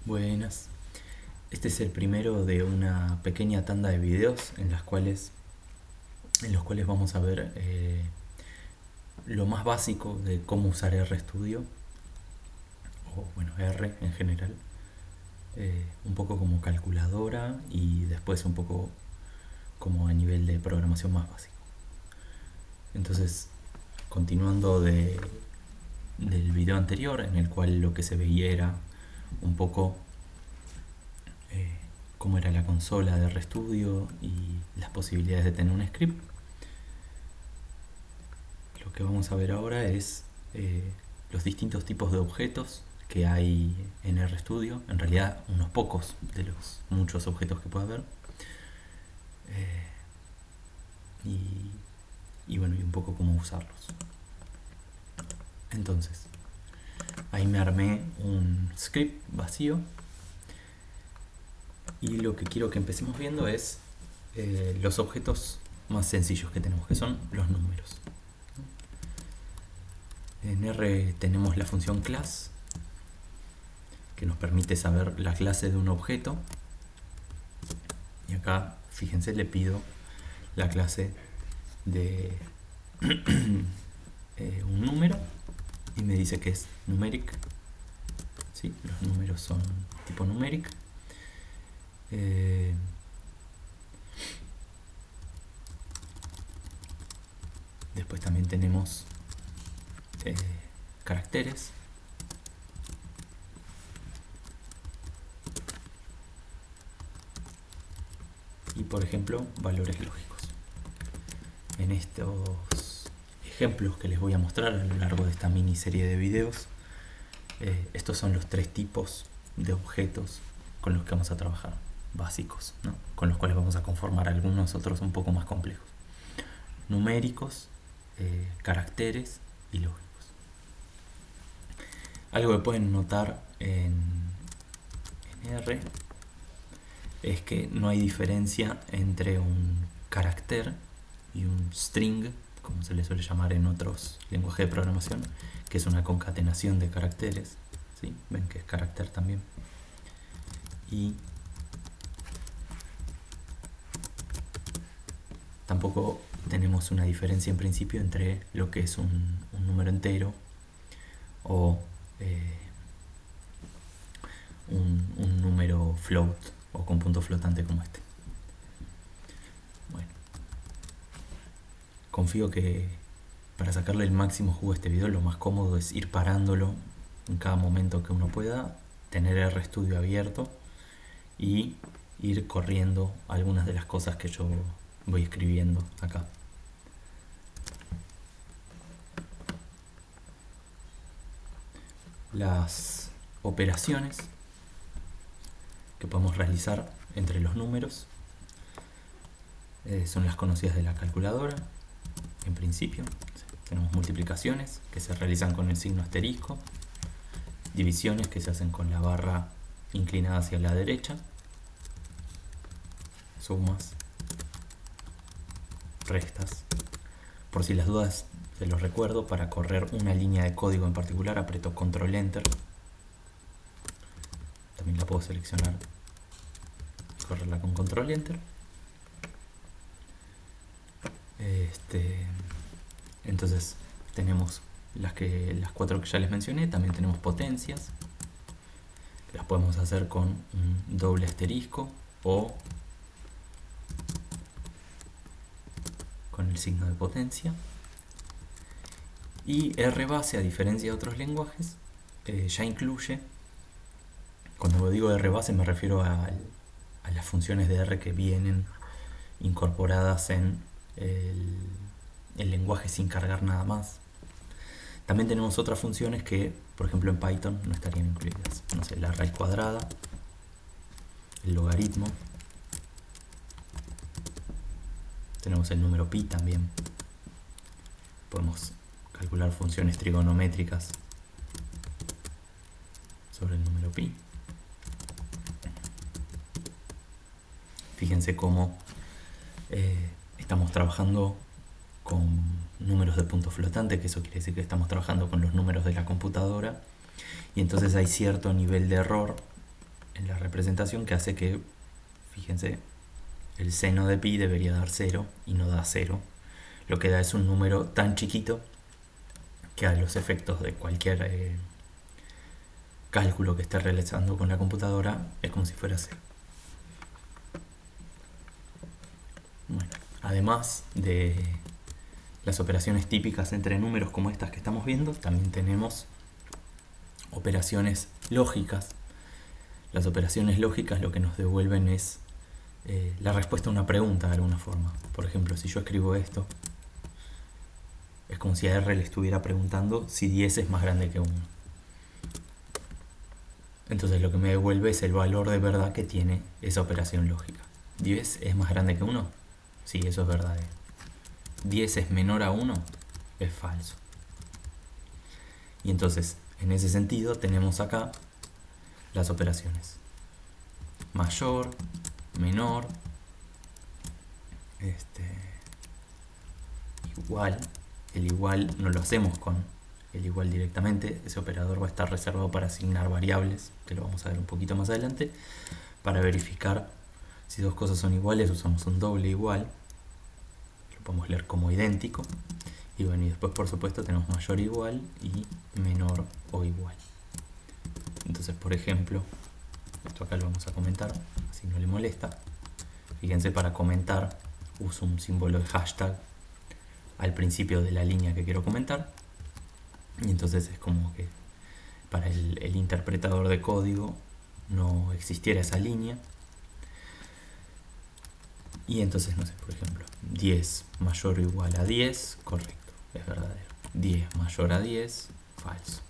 Buenas. Este es el primero de una pequeña tanda de videos en los cuales vamos a ver lo más básico de cómo usar RStudio, o bueno, R en general, un poco como calculadora y después un poco como a nivel de programación más básico. Entonces, continuando del video anterior, en el cual lo que se veía era un poco cómo era la consola de RStudio y las posibilidades de tener un script. Lo que vamos a ver ahora es los distintos tipos de objetos que hay en RStudio, en realidad unos pocos de los muchos objetos que puede haber. Y bueno, y un poco cómo usarlos. Entonces, ahí me armé un script vacío y lo que quiero que empecemos viendo es los objetos más sencillos que tenemos, que son los números. En R tenemos la función class, que nos permite saber la clase de un objeto, y acá, fíjense, le pido la clase de un número y me dice que es numeric. ¿Sí? Los números son tipo numeric. Después también tenemos caracteres. Y por ejemplo, valores lógicos. En estos ejemplos que les voy a mostrar a lo largo de esta miniserie de videos, estos son los tres tipos de objetos con los que vamos a trabajar, básicos, ¿no? Con los cuales vamos a conformar algunos otros un poco más complejos. Numéricos, caracteres y lógicos. Algo que pueden notar en R es que no hay diferencia entre un carácter y un string, como se le suele llamar en otros lenguajes de programación, que es una concatenación de caracteres. ¿Sí? Ven que es carácter también. Y tampoco tenemos una diferencia en principio entre lo que es un número entero o un número float o con punto flotante como este. Bueno, confío que para sacarle el máximo jugo a este video lo más cómodo es ir parándolo en cada momento que uno pueda, tener RStudio abierto y ir corriendo algunas de las cosas que yo voy escribiendo acá. Las operaciones que podemos realizar entre los números son las conocidas de la calculadora. En principio tenemos multiplicaciones que se realizan con el signo asterisco, divisiones que se hacen con la barra inclinada hacia la derecha, sumas, restas. Por si las dudas, se los recuerdo, para correr una línea de código en particular aprieto control enter. También la puedo seleccionar y correrla con control enter. Entonces tenemos las cuatro que ya les mencioné. También tenemos potencias, las podemos hacer con un doble asterisco o con el signo de potencia. Y RBase, a diferencia de otros lenguajes, ya incluye, cuando digo RBase me refiero a las funciones de R que vienen incorporadas en el lenguaje sin cargar nada más. También tenemos otras funciones que, por ejemplo, en Python no estarían incluidas. No sé, la raíz cuadrada, el logaritmo. Tenemos el número pi también. Podemos calcular funciones trigonométricas sobre el número pi. Fíjense cómo estamos trabajando con números de punto flotante, que eso quiere decir que estamos trabajando con los números de la computadora, y entonces hay cierto nivel de error en la representación que hace que, fíjense, el seno de pi debería dar 0 y no da 0. Lo que da es un número tan chiquito que a los efectos de cualquier cálculo que esté realizando con la computadora es como si fuera 0. Bueno, además de las operaciones típicas entre números como estas que estamos viendo, también tenemos operaciones lógicas. Las operaciones lógicas lo que nos devuelven es la respuesta a una pregunta de alguna forma. Por ejemplo, si yo escribo esto, es como si a R le estuviera preguntando si 10 es más grande que 1. Entonces lo que me devuelve es el valor de verdad que tiene esa operación lógica. ¿10 es más grande que 1? Sí, eso es verdadero. ¿10 es menor a 1? Es falso. Y entonces, en ese sentido, tenemos acá las operaciones mayor, menor, igual. El igual no lo hacemos con el igual directamente. Ese operador va a estar reservado para asignar variables, que lo vamos a ver un poquito más adelante. Para verificar si dos cosas son iguales usamos un doble igual. Lo podemos leer como idéntico. Y bueno, y después por supuesto tenemos mayor igual y menor o igual. Entonces, por ejemplo, esto acá lo vamos a comentar, así no le molesta. Fíjense, para comentar uso un símbolo de hashtag al principio de la línea que quiero comentar. Y entonces es como que para el interpretador de código no existiera esa línea. Y entonces, no sé, por ejemplo, 10 mayor o igual a 10, correcto, es verdadero. 10 mayor a 10, falso.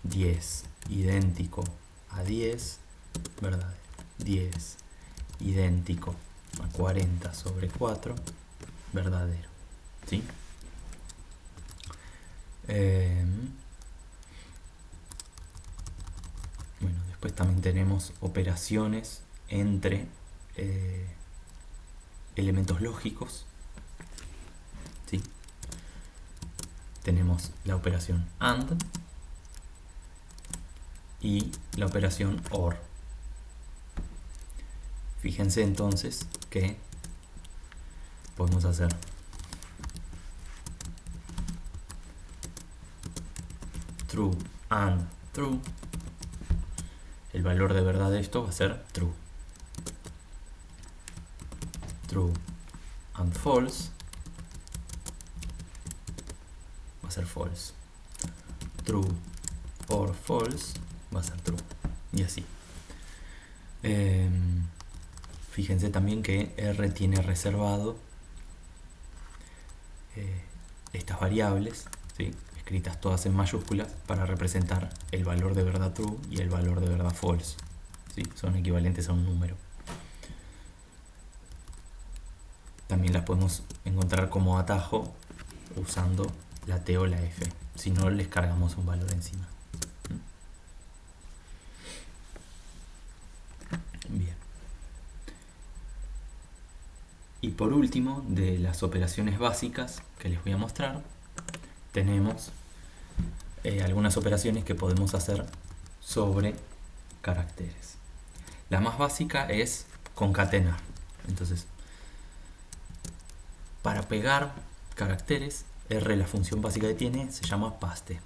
10 idéntico a 10, verdadero. 10 idéntico a 40 sobre 4, verdadero. ¿Sí? Bueno, después también tenemos operaciones entre elementos lógicos. ¿Sí? Tenemos la operación AND y la operación OR. Fíjense entonces que podemos hacer true and true. El valor de verdad de esto va a ser true. True and false va a ser false. True or false va a ser true. Y así. Fíjense también que R tiene reservado estas variables, ¿sí? Escritas todas en mayúsculas para representar el valor de verdad true y el valor de verdad false, ¿sí? Son equivalentes a un número. También las podemos encontrar como atajo usando la T o la F, si no les cargamos un valor encima. Bien. Y por último, de las operaciones básicas que les voy a mostrar, tenemos algunas operaciones que podemos hacer sobre caracteres. La más básica es concatenar. Entonces, para pegar caracteres, R, la función básica que tiene, se llama paste.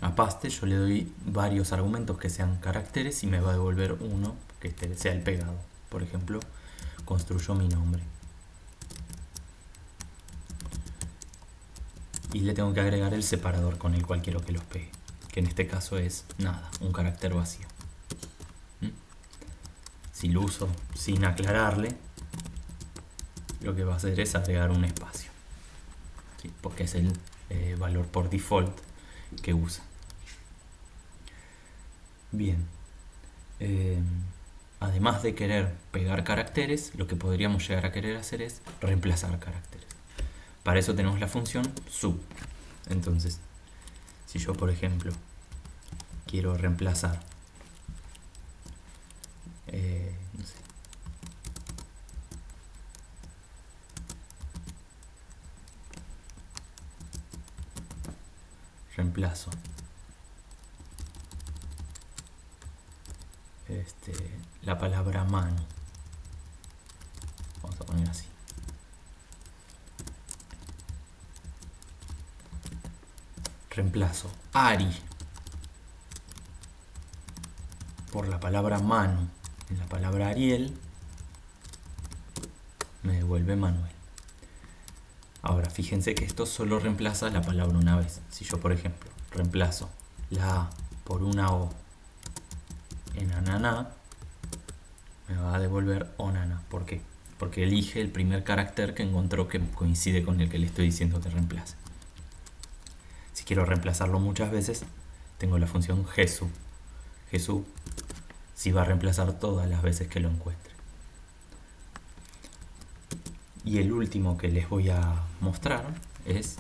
A paste yo le doy varios argumentos que sean caracteres y me va a devolver uno que sea el pegado. Por ejemplo, construyo mi nombre. Y le tengo que agregar el separador con el cual quiero que los pegue, que en este caso es nada, un carácter vacío. Si lo uso sin aclararle, lo que va a hacer es agregar un espacio, ¿sí? Porque es el valor por default que usa. Bien, además de querer pegar caracteres, lo que podríamos llegar a querer hacer es reemplazar caracteres. Para eso tenemos la función sub. Entonces, si yo, por ejemplo, quiero reemplazar no sé, reemplazo la palabra mano. Vamos a poner así. Reemplazo Ari por la palabra mano en la palabra Ariel, me devuelve Manuel. Ahora fíjense que esto solo reemplaza la palabra una vez. Si yo, por ejemplo, reemplazo la A por una O en ananá, me va a devolver onana. ¿Por qué? Porque elige el primer carácter que encontró que coincide con el que le estoy diciendo que reemplace. Si quiero reemplazarlo muchas veces, tengo la función Jesús. Jesús sí va a reemplazar todas las veces que lo encuentre. Y el último que les voy a mostrar es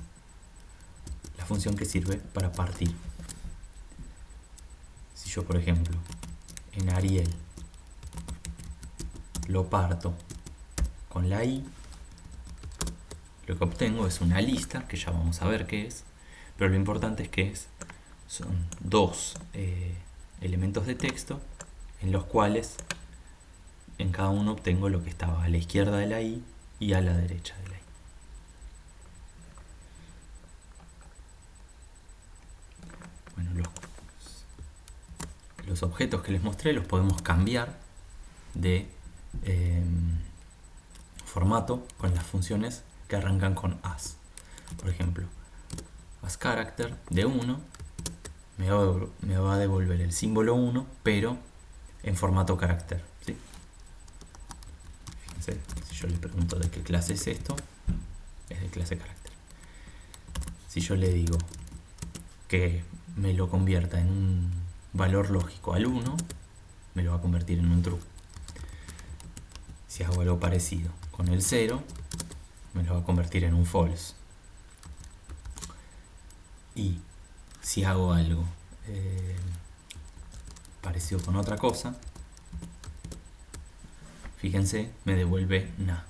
la función que sirve para partir. Si yo, por ejemplo, en Ariel lo parto con la I, lo que obtengo es una lista, que ya vamos a ver qué es, pero lo importante es que son dos elementos de texto en los cuales en cada uno obtengo lo que estaba a la izquierda de la I y a la derecha de la I. Bueno, los objetos que les mostré los podemos cambiar de formato con las funciones que arrancan con as. Por ejemplo, asCharacter de 1 me va a devolver el símbolo 1, pero en formato carácter, ¿sí? Fíjense, si yo le pregunto de qué clase es esto, es de clase carácter. Si yo le digo que me lo convierta en un valor lógico al 1, me lo va a convertir en un true. Si hago algo parecido con el 0, me lo va a convertir en un false. Y si hago algo parecido con otra cosa, fíjense, me devuelve na.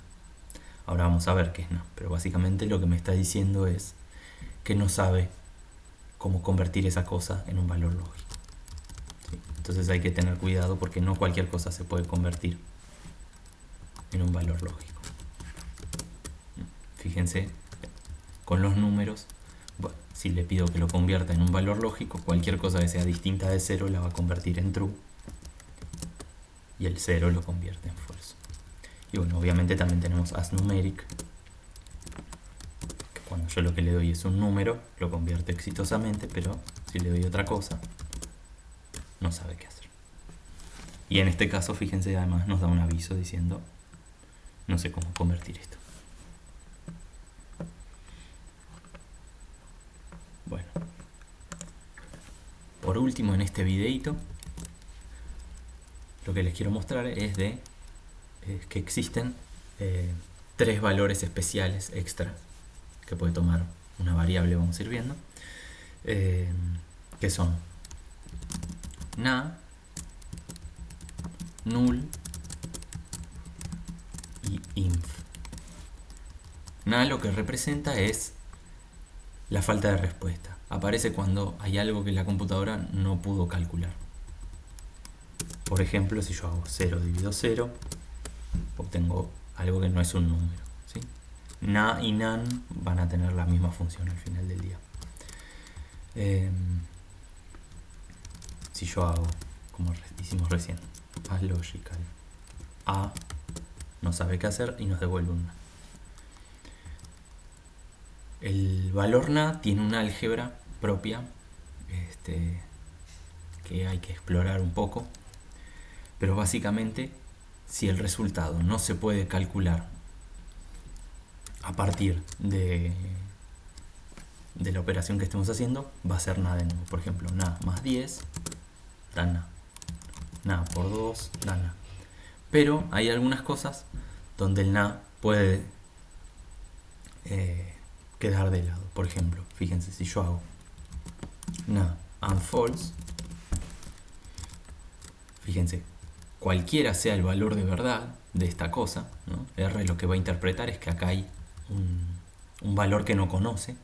Ahora vamos a ver qué es na, pero básicamente lo que me está diciendo es que no sabe cómo convertir esa cosa en un valor lógico. ¿Sí? Entonces hay que tener cuidado porque no cualquier cosa se puede convertir en un valor lógico. Fíjense, con los números, bueno, si le pido que lo convierta en un valor lógico, cualquier cosa que sea distinta de 0 la va a convertir en true y el 0 lo convierte en false. Y bueno, obviamente también tenemos asNumeric, que cuando yo lo que le doy es un número, lo convierte exitosamente, pero si le doy otra cosa, no sabe qué hacer. Y en este caso, fíjense, además nos da un aviso diciendo no sé cómo convertir esto. Bueno, por último en este videito, lo que les quiero mostrar es que existen 3 valores especiales extra que puede tomar una variable, vamos a ir viendo, que son na, null y inf. Na lo que representa es la falta de respuesta. Aparece cuando hay algo que la computadora no pudo calcular. Por ejemplo, si yo hago 0 dividido 0, obtengo algo que no es un número, ¿sí? Na y nan van a tener la misma función al final del día. Si yo hago, como hicimos recién, asLogical, A no sabe qué hacer y nos devuelve un na. El valor na tiene una álgebra propia que hay que explorar un poco, pero básicamente si el resultado no se puede calcular a partir de la operación que estemos haciendo, va a ser na de nuevo. Por ejemplo, na más 10 da na, na por 2 da na. Pero hay algunas cosas donde el na puede quedar de lado. Por ejemplo, fíjense, si yo hago na and false, fíjense, cualquiera sea el valor de verdad de esta cosa, ¿no? R lo que va a interpretar es que acá hay un valor que no conoce,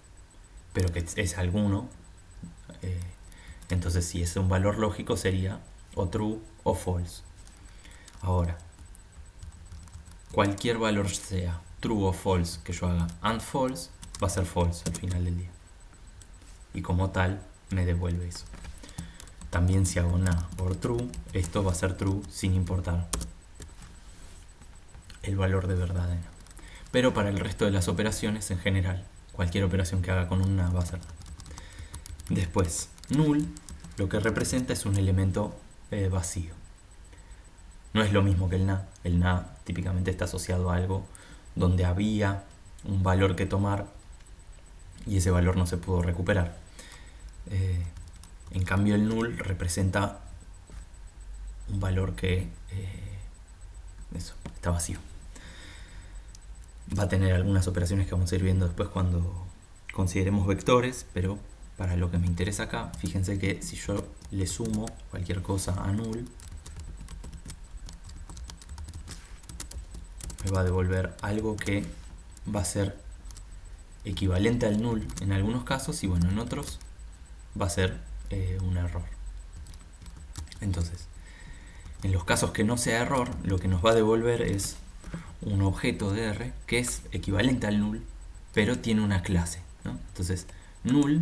pero que es alguno. Entonces, si es un valor lógico, sería o true o false. Ahora, cualquier valor sea true o false que yo haga and false, va a ser false al final del día. Y como tal, me devuelve eso. También si hago na or true, esto va a ser true sin importar el valor de verdad de na. Pero para el resto de las operaciones en general, cualquier operación que haga con un na va a ser na. Después, null lo que representa es un elemento vacío. No es lo mismo que el na. El na típicamente está asociado a algo donde había un valor que tomar y ese valor no se pudo recuperar. En cambio el null representa un valor que está vacío. Va a tener algunas operaciones que vamos a ir viendo después cuando consideremos vectores, pero para lo que me interesa acá, fíjense que si yo le sumo cualquier cosa a null, me va a devolver algo que va a ser equivalente al null en algunos casos y bueno, en otros va a ser un error. Entonces, en los casos que no sea error, lo que nos va a devolver es un objeto de R que es equivalente al null, pero tiene una clase, ¿no? Entonces, null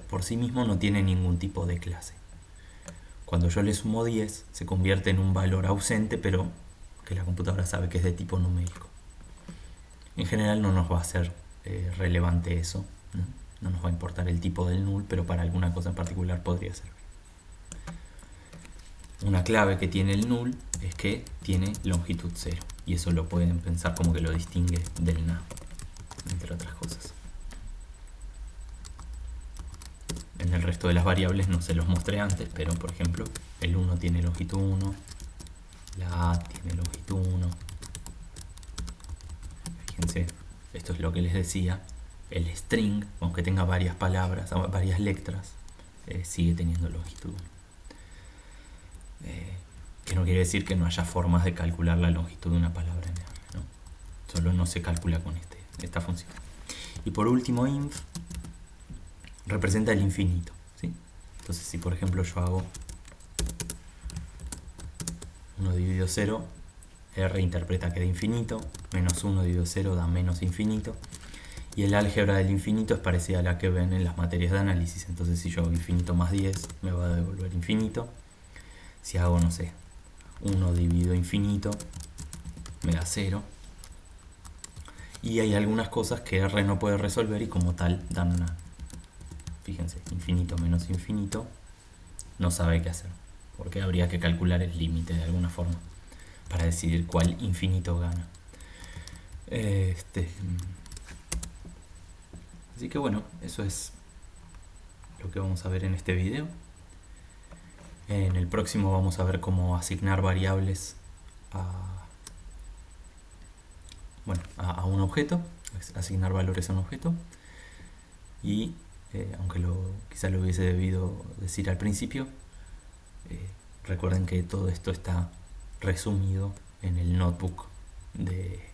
por sí mismo no tiene ningún tipo de clase. Cuando yo le sumo 10, se convierte en un valor ausente, pero que la computadora sabe que es de tipo numérico. En general no nos va a ser relevante eso, ¿no? No nos va a importar el tipo del null, pero para alguna cosa en particular podría ser. Una clave que tiene el null es que tiene longitud 0, y eso lo pueden pensar como que lo distingue del na, entre otras cosas. En el resto de las variables no se los mostré antes, pero por ejemplo el 1 tiene longitud 1, la a tiene longitud 1. Fíjense, esto es lo que les decía, el string, aunque tenga varias palabras, varias letras, sigue teniendo longitud 1. Que no quiere decir que no haya formas de calcular la longitud de una palabra en R, ¿no? Solo no se calcula con esta función. Y por último, inf representa el infinito, ¿sí? Entonces si por ejemplo yo hago 1 dividido 0, R interpreta que da infinito, menos 1 dividido 0 da menos infinito, y el álgebra del infinito es parecida a la que ven en las materias de análisis. Entonces si yo hago infinito más 10 me va a devolver infinito. Si hago, no sé, 1 dividido infinito me da 0. Y hay algunas cosas que R no puede resolver y como tal dan una, fíjense, infinito menos infinito, no sabe qué hacer, porque habría que calcular el límite de alguna forma para decidir cuál infinito gana. Así que bueno, eso es lo que vamos a ver en este video. En el próximo vamos a ver cómo asignar variables a un objeto, asignar valores a un objeto. Y aunque quizá lo hubiese debido decir al principio, recuerden que todo esto está resumido en el notebook de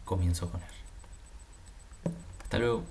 Comienzo con R. Hasta luego.